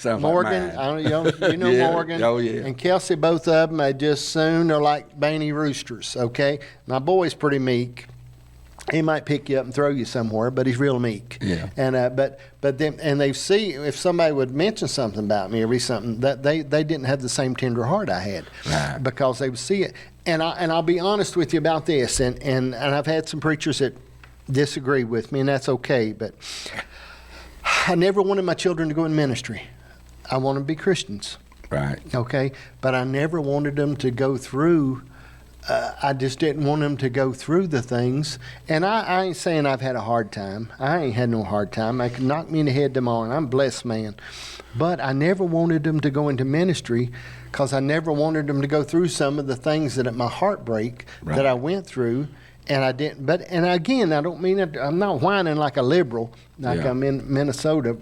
Sounds Morgan, like mine. I don't, you know Yeah. Morgan. Oh, yeah. And Kelsey, both of them, they're like Baney roosters, okay? My boy's pretty meek. He might pick you up and throw you somewhere, but he's real meek. Yeah. And but then they see if somebody would mention something about me or be something that they didn't have the same tender heart I had, Right. because they would see it. And I'll be honest with you about this. And I've had some preachers that disagree with me, and that's okay. But I never wanted my children to go in ministry. I want them to be Christians. Right. Okay, but I never wanted them to go through. I just didn't want them to go through the things. And I ain't saying I've had a hard time. I ain't had no hard time. I could knock me in the head tomorrow, and I'm a blessed man. But I never wanted them to go into ministry because I never wanted them to go through some of the things that at my heartbreak Right. that I went through. And I didn't. But and again, I don't mean it. I'm not whining like a liberal, like Yeah. I'm in Minnesota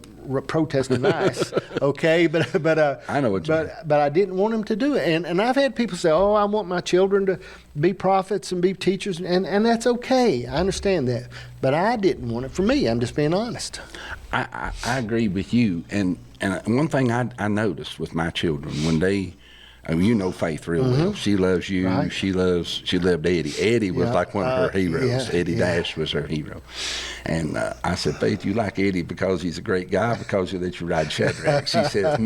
protesting ICE. Okay, but I know what you mean. but I didn't want them to do it. And I've had people say, "Oh, I want my children to be prophets and be teachers," and that's okay. I understand that, but I didn't want it for me. I'm just being honest. I agree with you. And one thing I noticed with my children when they, I mean, you know Faith real well. She loves you. Right. She loved Eddie. Eddie was Yeah. like one of her heroes. Yeah, Eddie yeah. Dash was her hero. And I said, Faith, you like Eddie because he's a great guy, because you let you ride Shadrach. She said,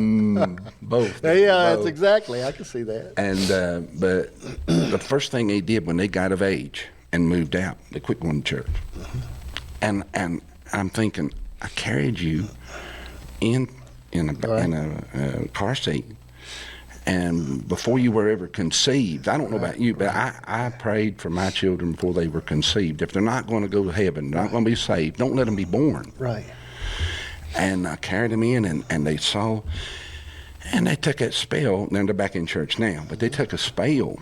both. Yeah, that's Both. exactly. I can see that. And but the first thing they did when they got of age and moved out, they quit going to church. And I'm thinking, I carried you in a car seat, and before you were ever conceived, I don't know about you, but I prayed for my children before they were conceived. If they're not going to go to heaven, they're not going to be saved, don't let them be born. Right. And I carried them in, and they saw, and they took that spell. Now they're back in church now, but they took a spell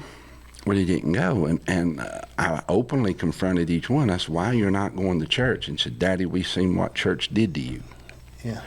where they didn't go. And I openly confronted each one. I said, why you're not going to church? And said, Daddy, we seen what church did to you. Yeah.